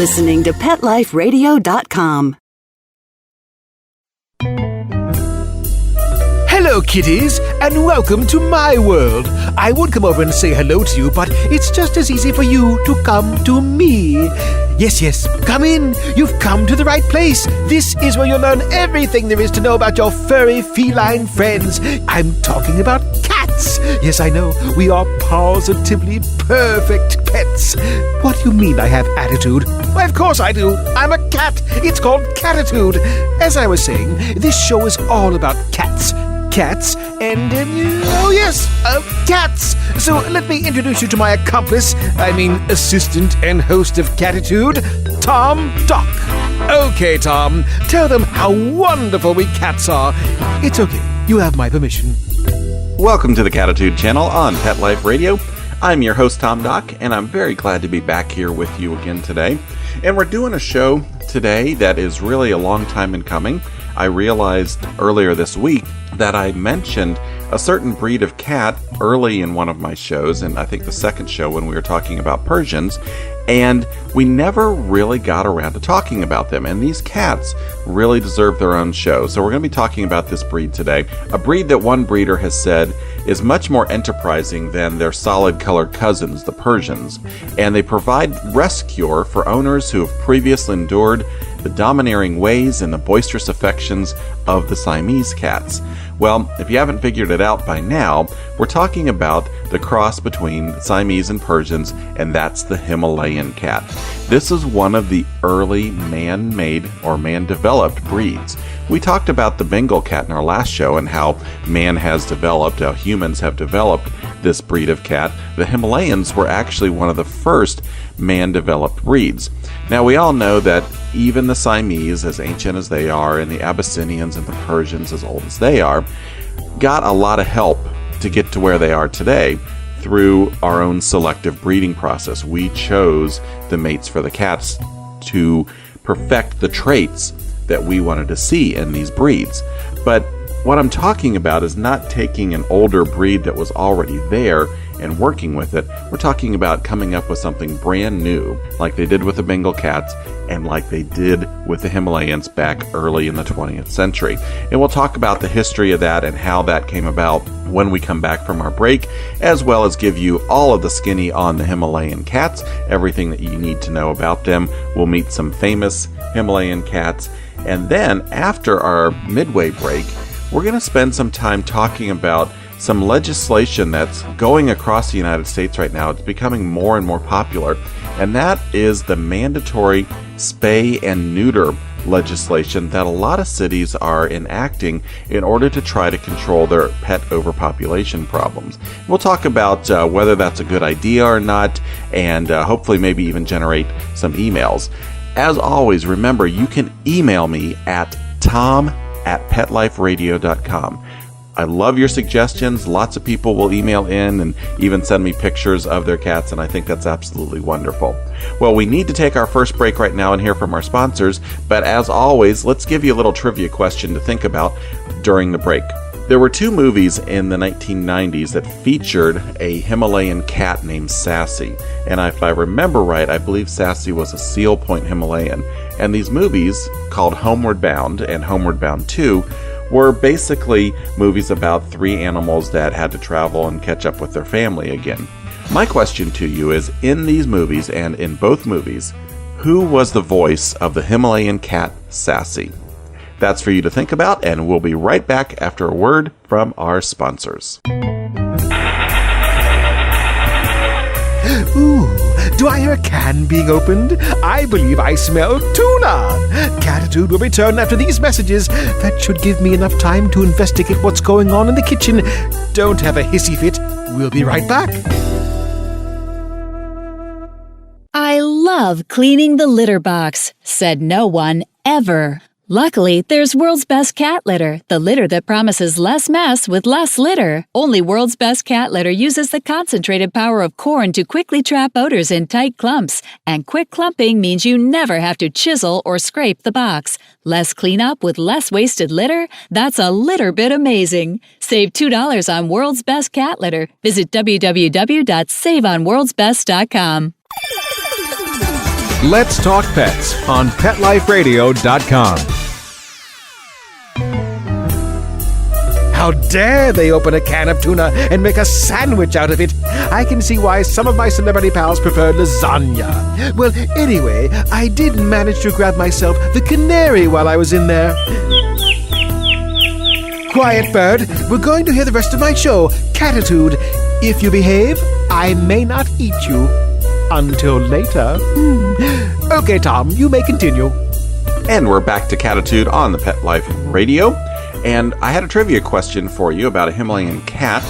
listening to PetLifeRadio.com. Hello, kitties, and welcome to my world. I would come over and say hello to you, but it's just as easy for you to come to me. Yes, come in. You've come to the right place. This is where you'll learn everything there is to know about your furry feline friends. I'm talking about cats. Yes, I know. We are positively perfect pets. What do you mean I have attitude? Why, of course I do. I'm a cat. It's called Cattitude. As I was saying, this show is all about cats. Cats and, cats. So let me introduce you to my assistant and host of Cattitude, Tom Doc. Okay, Tom, tell them how wonderful we cats are. It's okay. You have my permission. Welcome to the Cattitude channel on Pet Life Radio. I'm your host, Tom Doc, and I'm very glad to be back here with you again today. And we're doing a show today that is really a long time in coming. I realized earlier this week that I mentioned a certain breed of cat early in one of my shows, and I think the second show when we were talking about Persians, and we never really got around to talking about them. And these cats really deserve their own show. So we're going to be talking about this breed today, a breed that one breeder has said is much more enterprising than their solid-colored cousins, the Persians, and they provide rest cure for owners who have previously endured the domineering ways and the boisterous affections of the Siamese cats. Well, if you haven't figured it out by now, we're talking about the cross between Siamese and Persians, and that's the Himalayan cat. This is one of the early man-made or man-developed breeds. We talked about the Bengal cat in our last show and how how humans have developed this breed of cat. The Himalayans were actually one of the first man-developed breeds. Now, we all know that even the Siamese, as ancient as they are, and the Abyssinians and the Persians, as old as they are, got a lot of help to get to where they are today through our own selective breeding process. We chose the mates for the cats to perfect the traits that we wanted to see in these breeds. But what I'm talking about is not taking an older breed that was already there and working with it. We're talking about coming up with something brand new, like they did with the Bengal cats and like they did with the Himalayans back early in the 20th century. And we'll talk about the history of that and how that came about when we come back from our break, as well as give you all of the skinny on the Himalayan cats, everything that you need to know about them. We'll meet some famous Himalayan cats. And then after our midway break, we're going to spend some time talking about some legislation that's going across the United States right now. It's becoming more and more popular, and that is the mandatory spay and neuter legislation that a lot of cities are enacting in order to try to control their pet overpopulation problems. We'll talk about whether that's a good idea or not, and hopefully maybe even generate some emails. As always, remember, you can email me at tom@petliferadio.com. I love your suggestions. Lots of people will email in and even send me pictures of their cats, and I think that's absolutely wonderful. Well, we need to take our first break right now and hear from our sponsors, but as always, let's give you a little trivia question to think about during the break. There were two movies in the 1990s that featured a Himalayan cat named Sassy, and if I remember right, I believe Sassy was a Seal Point Himalayan. And these movies, called Homeward Bound and Homeward Bound 2, were basically movies about three animals that had to travel and catch up with their family again. My question to you is, in these movies and in both movies, who was the voice of the Himalayan cat Sassy? That's for you to think about, and we'll be right back after a word from our sponsors. Ooh, do I hear a can being opened? I believe I smell tuna. Cattitude will return after these messages. That should give me enough time to investigate what's going on in the kitchen. Don't have a hissy fit. We'll be right back. I love cleaning the litter box, said no one ever. Luckily, there's World's Best Cat Litter, the litter that promises less mess with less litter. Only World's Best Cat Litter uses the concentrated power of corn to quickly trap odors in tight clumps. And quick clumping means you never have to chisel or scrape the box. Less cleanup with less wasted litter? That's a litter bit amazing. Save $2 on World's Best Cat Litter. Visit www.saveonworldsbest.com. Let's Talk Pets on PetLifeRadio.com. How dare they open a can of tuna and make a sandwich out of it? I can see why some of my celebrity pals prefer lasagna. Well, anyway, I did manage to grab myself the canary while I was in there. Quiet, bird. We're going to hear the rest of my show, Cattitude. If you behave, I may not eat you. Until later. Okay, Tom, you may continue. And we're back to Cattitude on the Pet Life Radio. And I had a trivia question for you about a Himalayan cat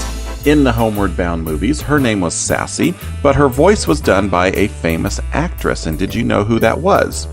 in the Homeward Bound movies. Her name was Sassy, but her voice was done by a famous actress. And did you know who that was?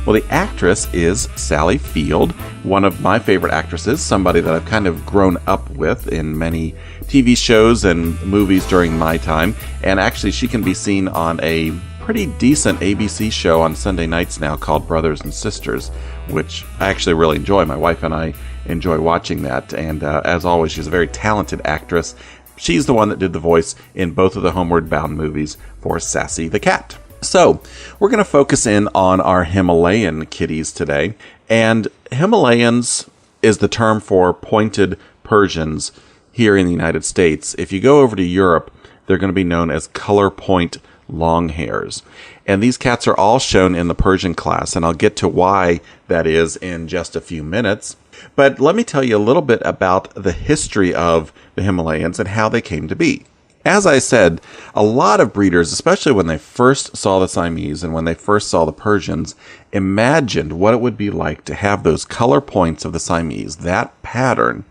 Well, the actress is Sally Field, one of my favorite actresses, somebody that I've kind of grown up with in many TV shows and movies during my time. And actually, she can be seen on a pretty decent ABC show on Sunday nights now called Brothers and Sisters, which I actually really enjoy. My wife and I enjoy watching that. And as always, she's a very talented actress. She's the one that did the voice in both of the Homeward Bound movies for Sassy the cat. So, we're going to focus in on our Himalayan kitties today. And Himalayans is the term for pointed Persians here in the United States. If you go over to Europe, they're going to be known as color point long hairs. And these cats are all shown in the Persian class, and I'll get to why that is in just a few minutes. But let me tell you a little bit about the history of the Himalayans and how they came to be. As I said, a lot of breeders, especially when they first saw the Siamese and when they first saw the Persians, imagined what it would be like to have those color points of the Siamese, that pattern,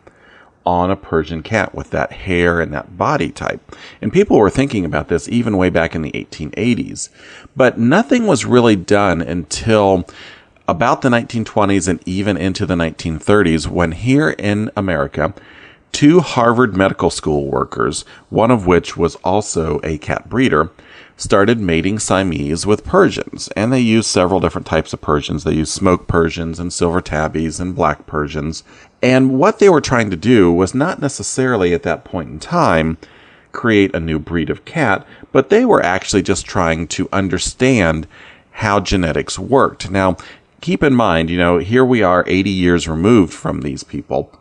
on a Persian cat with that hair and that body type. And people were thinking about this even way back in the 1880s. But nothing was really done until about the 1920s and even into the 1930s, when here in America, two Harvard Medical School workers, one of which was also a cat breeder, started mating Siamese with Persians. And they used several different types of Persians. They used smoke Persians and silver tabbies and black Persians. And what they were trying to do was not necessarily at that point in time create a new breed of cat, but they were actually just trying to understand how genetics worked. Now, keep in mind, here we are 80 years removed from these people.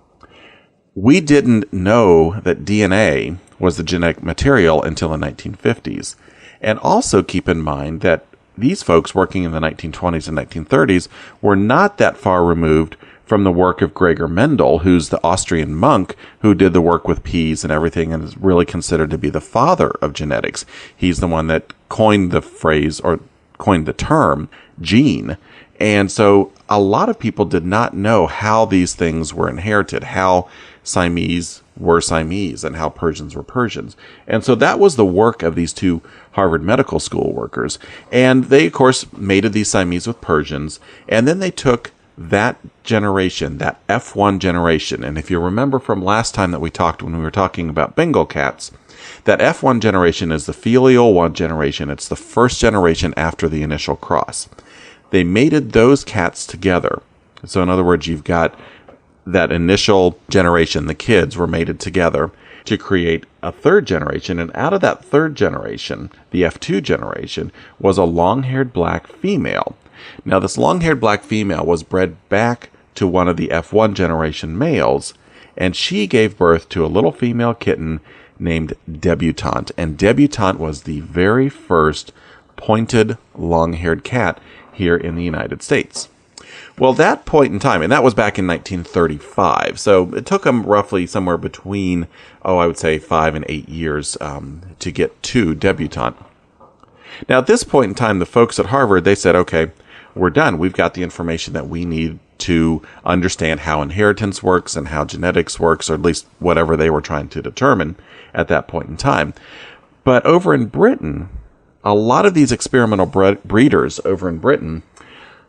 We didn't know that DNA was the genetic material until the 1950s. And also keep in mind that these folks working in the 1920s and 1930s were not that far removed from the work of Gregor Mendel, who's the Austrian monk who did the work with peas and everything and is really considered to be the father of genetics. He's the one that coined the phrase or coined the term gene. And so a lot of people did not know how these things were inherited, how Siamese were Siamese and how Persians were Persians. And so that was the work of these two Harvard Medical School workers. And they, of course, mated these Siamese with Persians. And then they took that generation, that F1 generation. And if you remember from last time that we talked when we were talking about Bengal cats, that F1 generation is the filial one generation. It's the first generation after the initial cross. They mated those cats together. So in other words, you've got that initial generation, the kids were mated together to create a third generation. And out of that third generation, the F2 generation, was a long-haired black female. Now, this long-haired black female was bred back to one of the F1 generation males, and she gave birth to a little female kitten named Debutante. And Debutante was the very first pointed long-haired cat here in the United States. Well, that point in time, and that was back in 1935, so it took them roughly somewhere between, I would say 5 and 8 years to get to Debutante. Now, at this point in time, the folks at Harvard, they said, okay, we're done. We've got the information that we need to understand how inheritance works and how genetics works, or at least whatever they were trying to determine at that point in time. But over in Britain, a lot of these experimental breeders over in Britain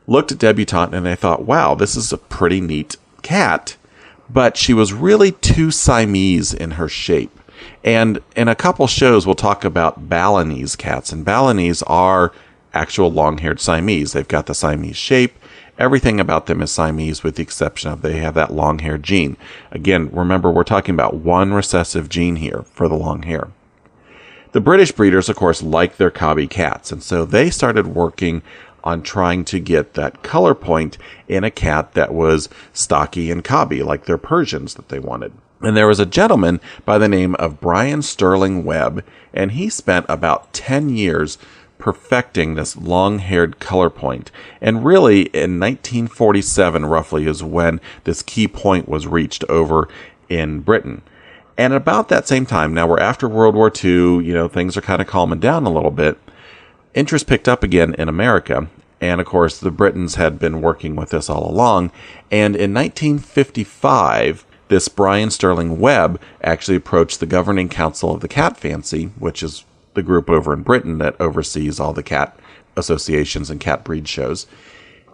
looked at Debutante and they thought, wow, this is a pretty neat cat, but she was really too Siamese in her shape. And in a couple shows, we'll talk about Balinese cats, and Balinese are actual long-haired Siamese. They've got the Siamese shape. Everything about them is Siamese with the exception of they have that long-haired gene. Again, remember, we're talking about one recessive gene here for the long hair. The British breeders, of course, like their cobby cats, and so they started working on trying to get that color point in a cat that was stocky and cobby, like their Persians that they wanted. And there was a gentleman by the name of Brian Sterling Webb, and he spent about 10 years perfecting this long-haired color point. And really, in 1947, roughly, is when this key point was reached over in Britain. And about that same time, now we're after World War II, things are kind of calming down a little bit. Interest picked up again in America. And of course, the Britons had been working with this all along. And in 1955, this Brian Sterling Webb actually approached the Governing Council of the Cat Fancy, which is the group over in Britain that oversees all the cat associations and cat breed shows.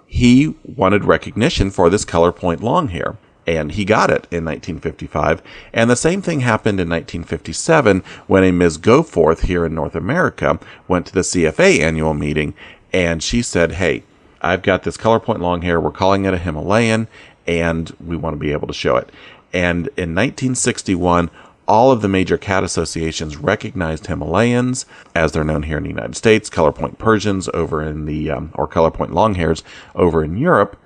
He wanted recognition for this color point long hair, and he got it in 1955. And the same thing happened in 1957 when a Ms. Goforth here in North America went to the CFA annual meeting, and she said, hey, I've got this color point long hair. We're calling it a Himalayan, and we want to be able to show it. And in 1961, all of the major cat associations recognized Himalayans, as they're known here in the United States, color point Persians over in the, or color point longhairs over in Europe.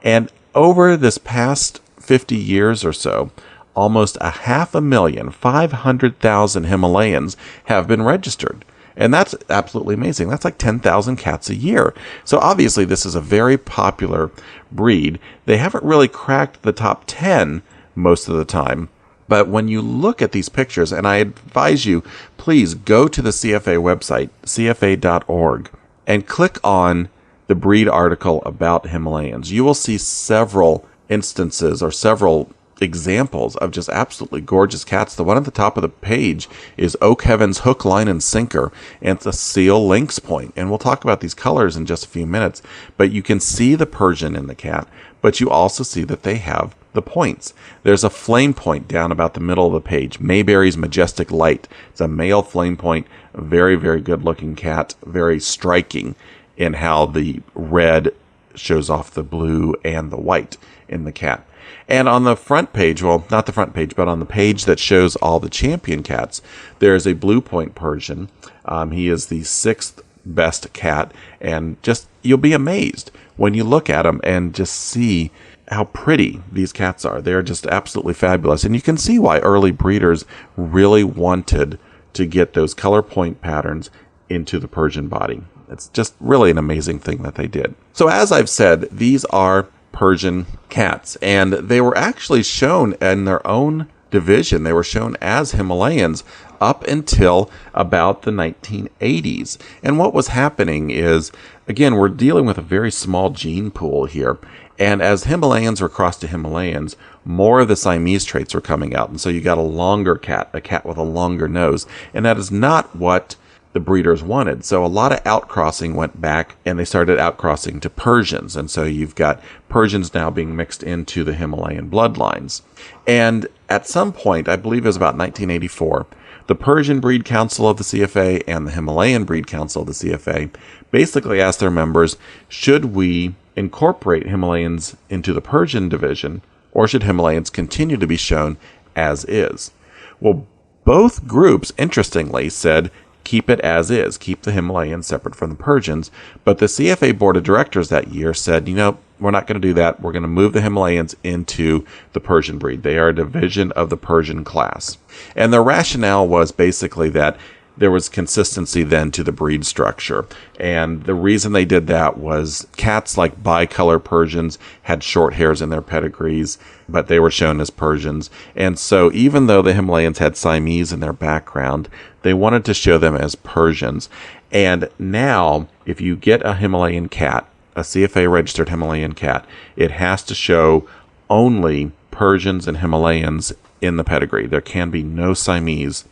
And over this past 50 years or so, almost 500,000 Himalayans have been registered. And that's absolutely amazing. That's like 10,000 cats a year. So obviously this is a very popular breed. They haven't really cracked the top 10 most of the time. But when you look at these pictures, and I advise you, please go to the CFA website, cfa.org, and click on the breed article about Himalayans. You will see several instances or several examples of just absolutely gorgeous cats. The one at the top of the page is Oak Heaven's Hook, Line, and Sinker, and it's a seal lynx point. And we'll talk about these colors in just a few minutes. But you can see the Persian in the cat, but you also see that they have the points. There's a flame point down about the middle of the page. Mayberry's Majestic Light. It's a male flame point. A very, very good looking cat. Very striking in how the red shows off the blue and the white in the cat. And on the front page, well, not the front page, but on the page that shows all the champion cats, there's a blue point Persian. He is the 6th best cat. And just, you'll be amazed when you look at him and just see how pretty these cats are. They're just absolutely fabulous. And you can see why early breeders really wanted to get those color point patterns into the Persian body. It's just really an amazing thing that they did. So as I've said, these are Persian cats, and they were actually shown in their own division. They were shown as Himalayans up until about the 1980s. And what was happening is, again, we're dealing with a very small gene pool here. And as Himalayans were crossed to Himalayans, more of the Siamese traits were coming out. And so you got a longer cat, a cat with a longer nose. And that is not what the breeders wanted. So a lot of outcrossing went back, and they started outcrossing to Persians. And so you've got Persians now being mixed into the Himalayan bloodlines. And at some point, I believe it was about 1984, the Persian Breed Council of the CFA and the Himalayan Breed Council of the CFA basically asked their members, should we incorporate Himalayans into the Persian division, or should Himalayans continue to be shown as is? Well, both groups, interestingly, said, keep it as is, keep the Himalayans separate from the Persians. But the CFA board of directors that year said, we're not going to do that. We're going to move the Himalayans into the Persian breed. They are a division of the Persian class. And the rationale was basically that there was consistency then to the breed structure. And the reason they did that was cats like bicolor Persians had short hairs in their pedigrees, but they were shown as Persians. And so even though the Himalayans had Siamese in their background, they wanted to show them as Persians. And now, if you get a Himalayan cat, a CFA registered Himalayan cat, it has to show only Persians and Himalayans in the pedigree. There can be no Siamese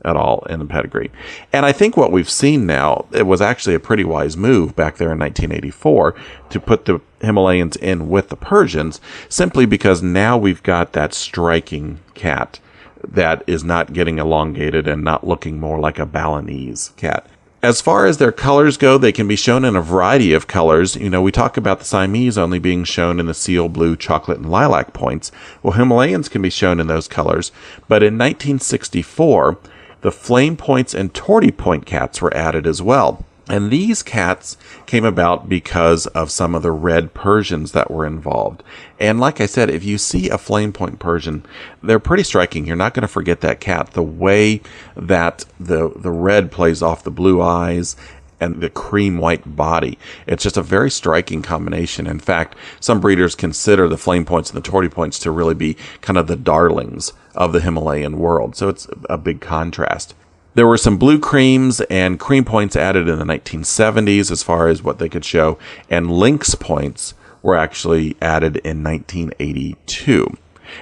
at all in the pedigree. And I think what we've seen now, it was actually a pretty wise move back there in 1984 to put the Himalayans in with the Persians, simply because now we've got that striking cat that is not getting elongated and not looking more like a Balinese cat. As far as their colors go, they can be shown in a variety of colors. We talk about the Siamese only being shown in the seal blue, chocolate, and lilac points. Well, Himalayans can be shown in those colors. But in 1964, the flame points and tortie point cats were added as well. And these cats came about because of some of the red Persians that were involved. And like I said, if you see a flame point Persian, they're pretty striking. You're not going to forget that cat. The way that the red plays off the blue eyes and the cream white body. It's just a very striking combination. In fact, some breeders consider the flame points and the tortie points to really be kind of the darlings of the Himalayan world. So it's a big contrast. There were some blue creams and cream points added in the 1970s as far as what they could show, and lynx points were actually added in 1982.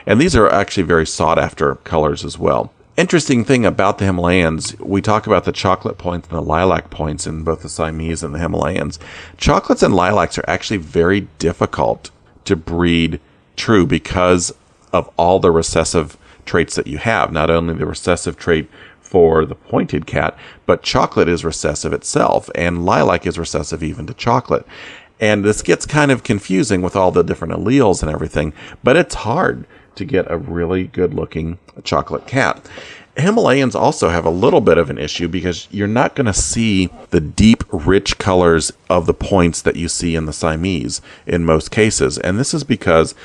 And these are actually very sought after colors as well. Interesting thing about the Himalayans, we talk about the chocolate points and the lilac points in both the Siamese and the Himalayans. Chocolates and lilacs are actually very difficult to breed true because of all the recessive traits that you have. Not only the recessive trait for the pointed cat, but chocolate is recessive itself, and lilac is recessive even to chocolate. And this gets kind of confusing with all the different alleles and everything, but it's hard to get a really good looking chocolate cat. Himalayans also have a little bit of an issue because you're not going to see the deep, rich colors of the points that you see in the Siamese in most cases. And this is because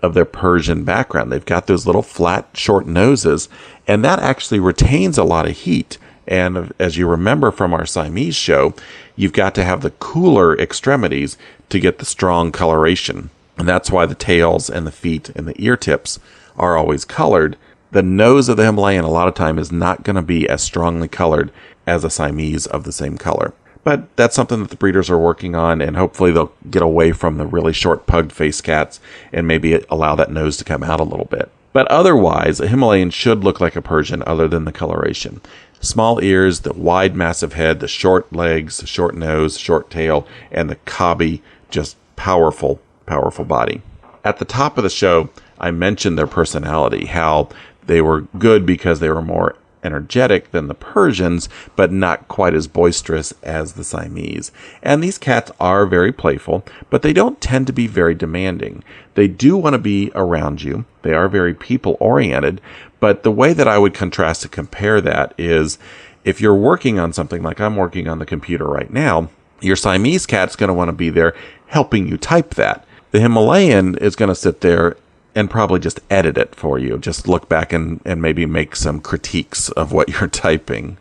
of their Persian background. They've got those little flat, short noses, and that actually retains a lot of heat. And as you remember from our Siamese show, you've got to have the cooler extremities to get the strong coloration. And that's why the tails and the feet and the ear tips are always colored. The nose of the Himalayan a lot of time is not going to be as strongly colored as a Siamese of the same color. But that's something that the breeders are working on, and hopefully they'll get away from the really short pugged face cats and maybe allow that nose to come out a little bit. But otherwise, a Himalayan should look like a Persian other than the coloration. Small ears, the wide massive head, the short legs, the short nose, short tail, and the cobby, just powerful body. At the top of the show, I mentioned their personality, how they were good because they were more energetic than the Persians, but not quite as boisterous as the Siamese. And these cats are very playful, but they don't tend to be very demanding. They do want to be around you. They are very people-oriented, but the way that I would contrast to compare that is if you're working on something like I'm working on the computer right now, your Siamese cat's going to want to be there helping you type that. The Himalayan is going to sit there and probably just edit it for you. Just look back and maybe make some critiques of what you're typing.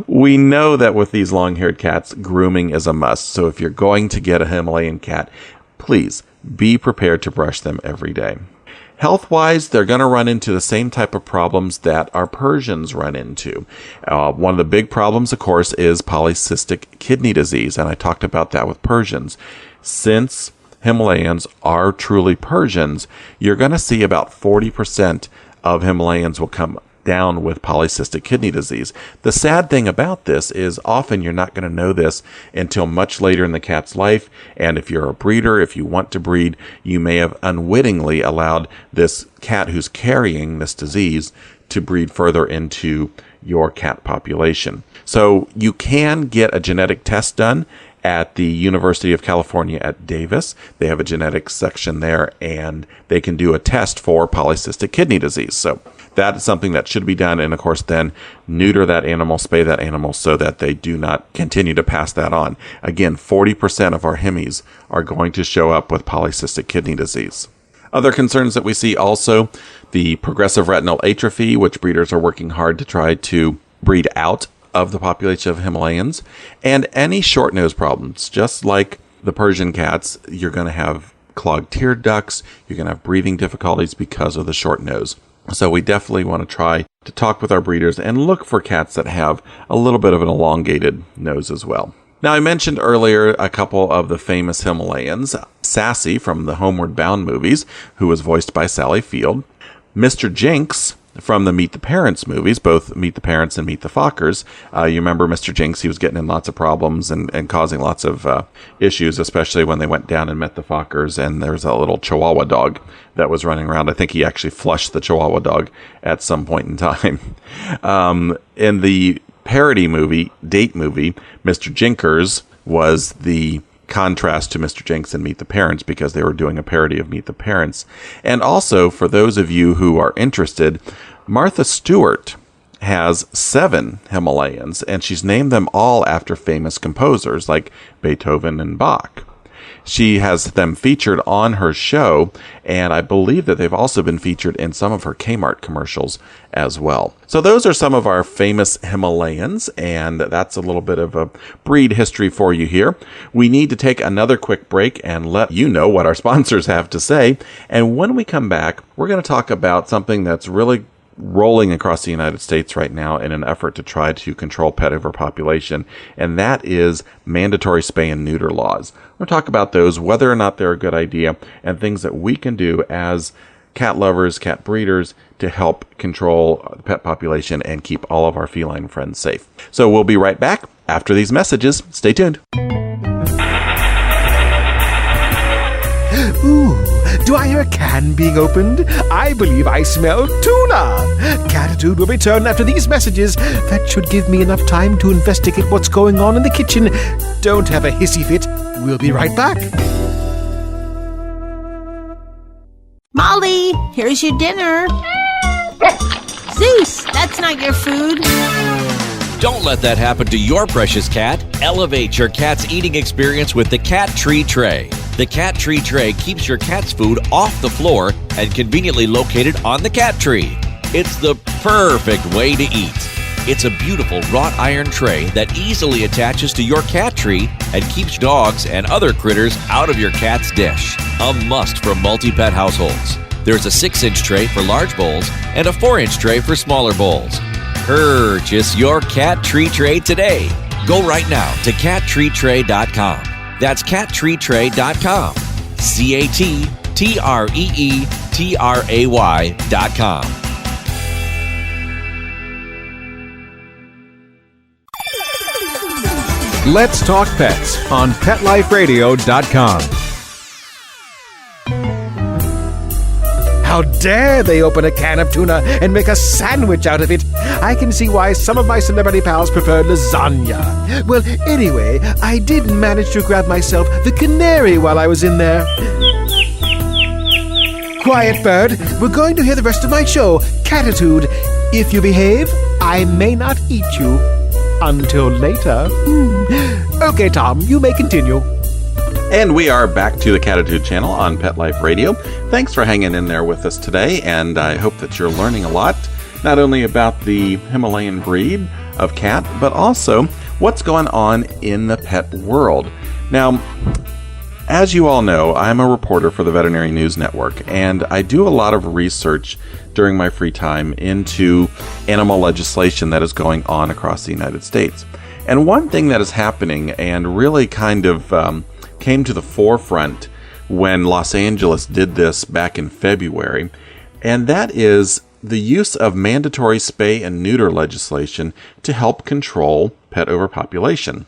We know that with these long-haired cats, grooming is a must. So if you're going to get a Himalayan cat, please be prepared to brush them every day. Health-wise, they're going to run into the same type of problems that our Persians run into. One of the big problems, of course, is polycystic kidney disease, and I talked about that with Persians. Since Himalayans are truly Persians, you're going to see about 40% of Himalayans will come down with polycystic kidney disease. The sad thing about this is often you're not going to know this until much later in the cat's life. And if you're a breeder, if you want to breed, you may have unwittingly allowed this cat who's carrying this disease to breed further into your cat population. So you can get a genetic test done at the University of California at Davis. They have a genetics section there, and they can do a test for polycystic kidney disease. So that is something that should be done. And of course, then neuter that animal, spay that animal so that they do not continue to pass that on. Again, 40% of our Himis are going to show up with polycystic kidney disease. Other concerns that we see also, the progressive retinal atrophy, which breeders are working hard to try to breed out of the population of Himalayans, and any short nose problems. Just like the Persian cats, you're going to have clogged tear ducts, you're going to have breathing difficulties because of the short nose. So we definitely want to try to talk with our breeders and look for cats that have a little bit of an elongated nose as well. Now, I mentioned earlier a couple of the famous Himalayans. Sassy from the Homeward Bound movies, who was voiced by Sally Field. Mr. Jinx from the Meet the Parents movies, both Meet the Parents and Meet the Fockers. You remember Mr. Jinx, he was getting in lots of problems and causing lots of issues, especially when they went down and met the Fockers, and there was a little Chihuahua dog that was running around. I think he actually flushed the Chihuahua dog at some point in time. In the parody movie, date movie, Mr. Jinkers was the contrast to Mr. Jinx and Meet the Parents because they were doing a parody of Meet the Parents. And also, for those of you who are interested, Martha Stewart has 7 Himalayans, and she's named them all after famous composers like Beethoven and Bach. She has them featured on her show, and I believe that they've also been featured in some of her Kmart commercials as well. So those are some of our famous Himalayans, and that's a little bit of a breed history for you here. We need to take another quick break and let you know what our sponsors have to say. And when we come back, we're going to talk about something that's really rolling across the United States right now in an effort to try to control pet overpopulation, and that is mandatory spay and neuter laws. We'll talk about those, whether or not they're a good idea, and things that we can do as cat lovers, cat breeders, to help control the pet population and keep all of our feline friends safe. So we'll be right back after these messages. Stay tuned. Ooh, do I hear a can being opened? I believe I smell tuna. Cattitude will return after these messages. That should give me enough time to investigate what's going on in the kitchen. Don't have a hissy fit. We'll be right back. Molly, here's your dinner. Zeus, that's not your food. Don't let that happen to your precious cat. Elevate your cat's eating experience with the Cat Tree Tray. The Cat Tree Tray keeps your cat's food off the floor and conveniently located on the cat tree. It's the perfect way to eat. It's a beautiful wrought iron tray that easily attaches to your cat tree and keeps dogs and other critters out of your cat's dish. A must for multi-pet households. There's a 6-inch tray for large bowls and a 4-inch tray for smaller bowls. Purchase your Cat Tree Tray today. Go right now to cattreetray.com. That's cattreetray.com. CATTREETRAY.com. Let's Talk Pets on PetLifeRadio.com. How dare they open a can of tuna and make a sandwich out of it? I can see why some of my celebrity pals prefer lasagna. Well, anyway, I did manage to grab myself the canary while I was in there. Quiet, bird. We're going to hear the rest of my show, Cattitude. If you behave, I may not eat you. Until later. Okay, Tom, you may continue. And we are back to the Cattitude channel on Pet Life Radio. Thanks for hanging in there with us today, and I hope that you're learning a lot, not only about the Himalayan breed of cat, but also what's going on in the pet world. Now, as you all know, I'm a reporter for the Veterinary News Network, and I do a lot of research during my free time into animal legislation that is going on across the United States. And one thing that is happening and really kind of came to the forefront when Los Angeles did this back in February, and that is the use of mandatory spay and neuter legislation to help control pet overpopulation.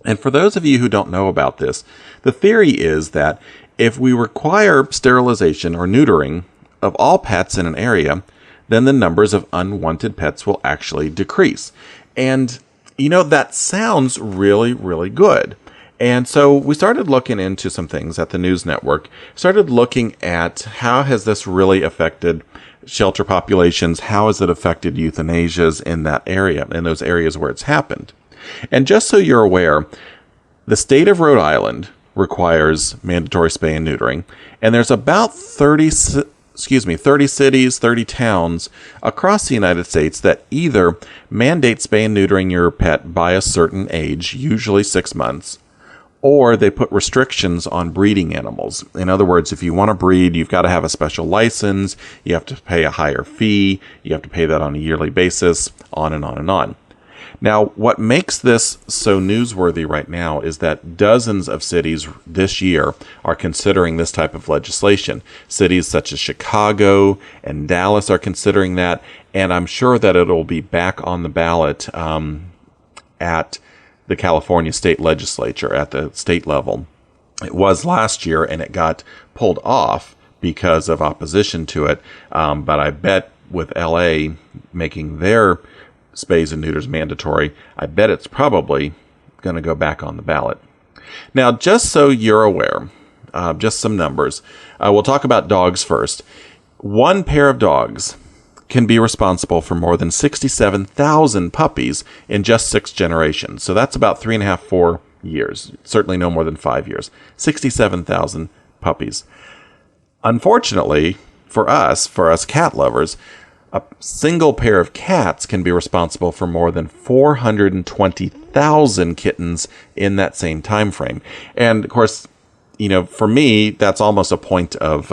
And for those of you who don't know about this, the theory is that if we require sterilization or neutering of all pets in an area, then the numbers of unwanted pets will actually decrease. And, you know, that sounds really, really good. And so we started looking into some things at the news network, started looking at how has this really affected shelter populations, how has it affected euthanasias in that area, in those areas where it's happened. And just so you're aware, the state of Rhode Island requires mandatory spay and neutering, and there's about 30 cities, 30 towns across the United States that either mandate spay and neutering your pet by a certain age, usually 6 months, or they put restrictions on breeding animals. In other words, if you want to breed, you've got to have a special license, you have to pay a higher fee, you have to pay that on a yearly basis, on and on and on. Now, what makes this so newsworthy right now is that dozens of cities this year are considering this type of legislation. Cities such as Chicago and Dallas are considering that, and I'm sure that it'll be back on the ballot at the California state legislature at the state level. It was last year, and it got pulled off because of opposition to it, but I bet with LA making their spays and neuters mandatory, I bet it's probably going to go back on the ballot. Now, just so you're aware, just some numbers. We'll talk about dogs first. One pair of dogs can be responsible for more than 67,000 puppies in just 6 generations. So that's about 3.5, 4 years. Certainly no more than 5 years. 67,000 puppies. Unfortunately, for us cat lovers, a single pair of cats can be responsible for more than 420,000 kittens in that same time frame. And of course, for me, that's almost a point of,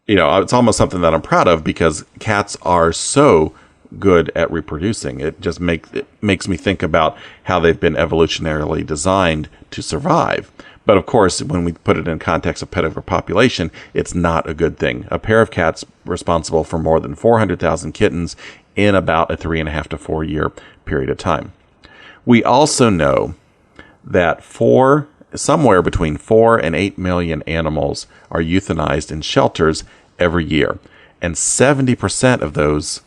it's almost something that I'm proud of, because cats are so good at reproducing. It just makes me think about how they've been evolutionarily designed to survive. But of course, when we put it in context of pet overpopulation, it's not a good thing. A pair of cats responsible for more than 400,000 kittens in about a 3.5 to 4 year period of time. We also know that somewhere between 4 and 8 million animals are euthanized in shelters every year. And 70% of those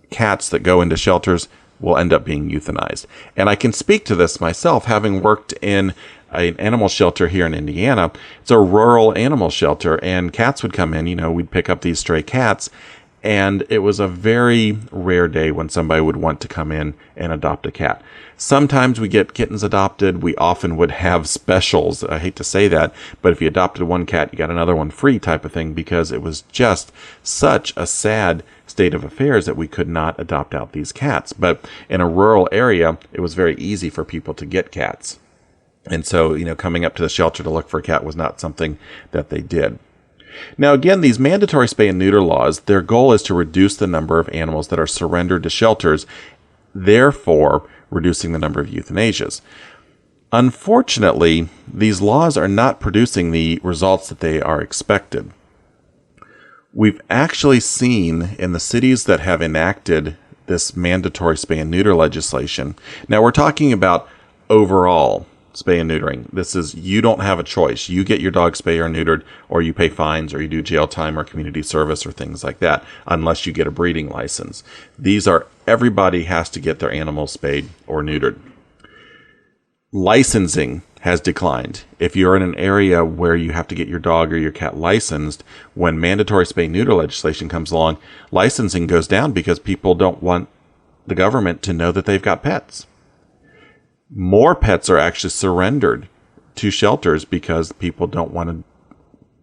cats that go into shelters will end up being euthanized. And I can speak to this myself, having worked in an animal shelter here in Indiana. It's a rural animal shelter, and cats would come in, we'd pick up these stray cats, and it was a very rare day when somebody would want to come in and adopt a cat. Sometimes we get kittens adopted. We often would have specials. I hate to say that, but if you adopted one cat, you got another one free type of thing, because it was just such a sad state of affairs that we could not adopt out these cats. But in a rural area, it was very easy for people to get cats. And so, coming up to the shelter to look for a cat was not something that they did. Now, again, these mandatory spay and neuter laws, their goal is to reduce the number of animals that are surrendered to shelters, therefore reducing the number of euthanasias. Unfortunately, these laws are not producing the results that they are expected. We've actually seen in the cities that have enacted this mandatory spay and neuter legislation. Now, we're talking about overall spay and neutering. This is, you don't have a choice. You get your dog spay or neutered, or you pay fines, or you do jail time or community service or things like that, unless you get a breeding license. These are, everybody has to get their animals spayed or neutered. Licensing has declined. If you're in an area where you have to get your dog or your cat licensed, when mandatory spay neuter legislation comes along, licensing goes down because people don't want the government to know that they've got pets. More pets are actually surrendered to shelters because people don't want to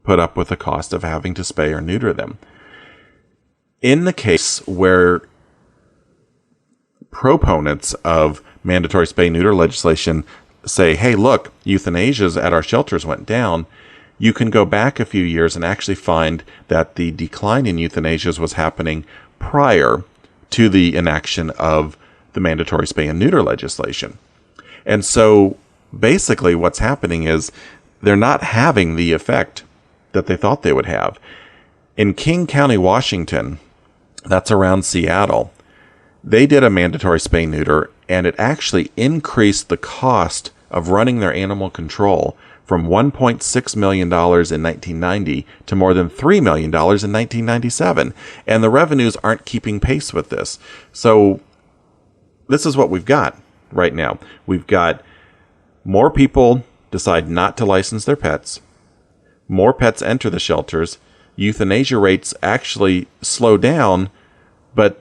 put up with the cost of having to spay or neuter them. In the case where proponents of mandatory spay-neuter legislation say, hey, look, euthanasias at our shelters went down, you can go back a few years and actually find that the decline in euthanasias was happening prior to the enaction of the mandatory spay and neuter legislation. And so basically what's happening is they're not having the effect that they thought they would have. In King County, Washington, that's around Seattle, they did a mandatory spay-neuter, and it actually increased the cost of running their animal control from $1.6 million in 1990 to more than $3 million in 1997. And the revenues aren't keeping pace with this. So this is what we've got right now. We've got more people decide not to license their pets. More pets enter the shelters. Euthanasia rates actually slow down, but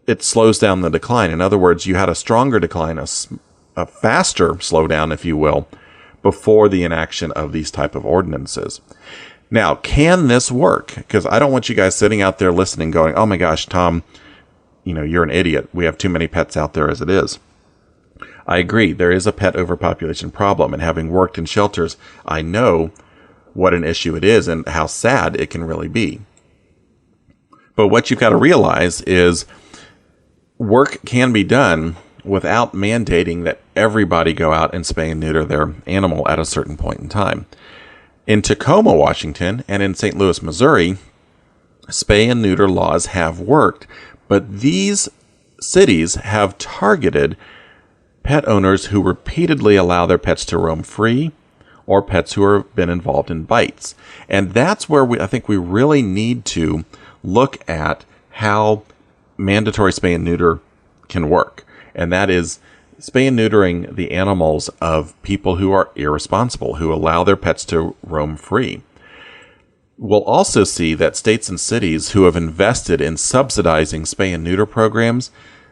it slows down the decline. In other words, you had a stronger decline, a faster slowdown, if you will, before the enaction of these type of ordinances. Now, can this work? Because I don't want you guys sitting out there listening going, oh my gosh, Tom, you're an idiot. We have too many pets out there as it is. I agree. There is a pet overpopulation problem. And having worked in shelters, I know what an issue it is and how sad it can really be. But what you've got to realize is work can be done without mandating that everybody go out and spay and neuter their animal at a certain point in time. In Tacoma, Washington, and in St. Louis, Missouri, spay and neuter laws have worked, but these cities have targeted pet owners who repeatedly allow their pets to roam free, or pets who have been involved in bites. And that's where I think we really need to look at how mandatory spay and neuter can work. And that is spay and neutering the animals of people who are irresponsible, who allow their pets to roam free. we'll also see that states and cities who have invested in subsidizing spay and neuter programs,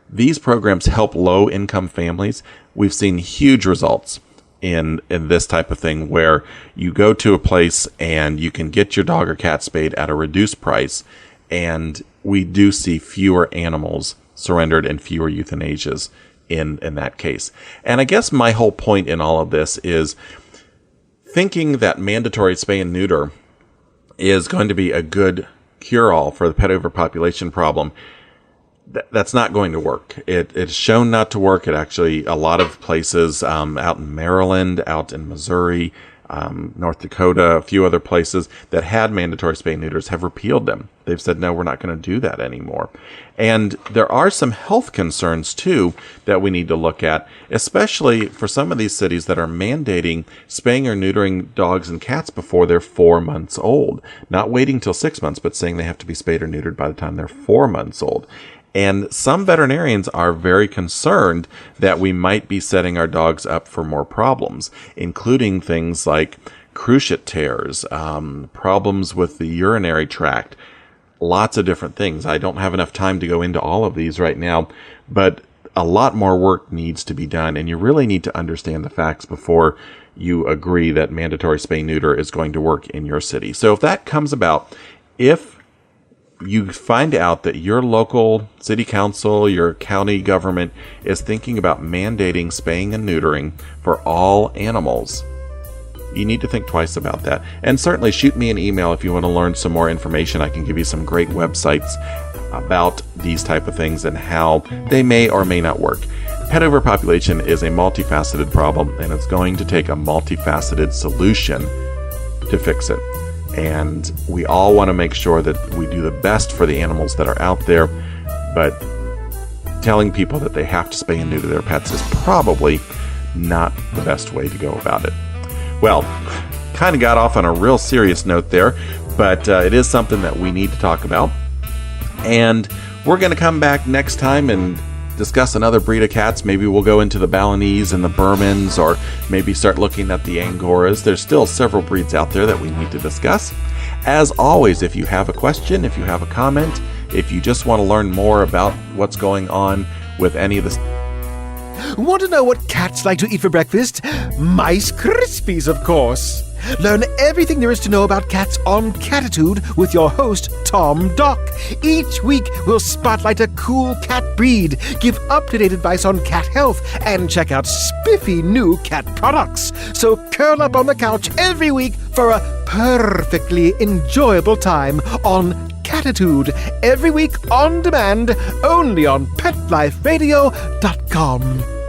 these programs help low-income families. We've seen huge results in this type of thing where you go to a place and you can get your dog or cat spayed at a reduced price, and we do see fewer animals surrendered and fewer euthanasias in that case. And I guess my whole point in all of this is thinking that mandatory spay and neuter is going to be a good cure-all for the pet overpopulation problem. That's not going to work. It's shown not to work. It actually, a lot of places out in Maryland, out in Missouri, North Dakota, a few other places that had mandatory spay and neuters have repealed them. They've said, no, we're not going to do that anymore. And there are some health concerns, too, that we need to look at, especially for some of these cities that are mandating spaying or neutering dogs and cats before they're 4 months old. Not waiting till 6 months, but saying they have to be spayed or neutered by the time they're 4 months old. And some veterinarians are very concerned that we might be setting our dogs up for more problems, including things like cruciate tears, problems with the urinary tract, lots of different things. I don't have enough time to go into all of these right now, but a lot more work needs to be done, and you really need to understand the facts before you agree that mandatory spay-neuter is going to work in your city. So if that comes about, if you find out that your local city council, your county government is thinking about mandating spaying and neutering for all animals, you need to think twice about that. And certainly shoot me an email if you want to learn some more information. I can give you some great websites about these type of things and how they may or may not work. Pet overpopulation is a multifaceted problem, and it's going to take a multifaceted solution to fix it. And we all want to make sure that we do the best for the animals that are out there, but telling people that they have to spay and neuter their pets is probably not the best way to go about it. Well, kind of got off on a real serious note there, but it is something that we need to talk about. And we're going to come back next time and discuss another breed of cats. Maybe we'll go into the Balinese and the Burmans, or maybe start looking at the Angoras. There's still several breeds out there that we need to discuss. As always, if you have a question, if you have a comment, if you just want to learn more about what's going on with any of the... Want to know what cats like to eat for breakfast? Mice Krispies, of course. Learn everything there is to know about cats on Cattitude with your host, Tom Dock. Each week, we'll spotlight a cool cat breed, give up-to-date advice on cat health, and check out spiffy new cat products. So curl up on the couch every week for a perfectly enjoyable time on Cattitude. Every week on demand, only on PetLifeRadio.com.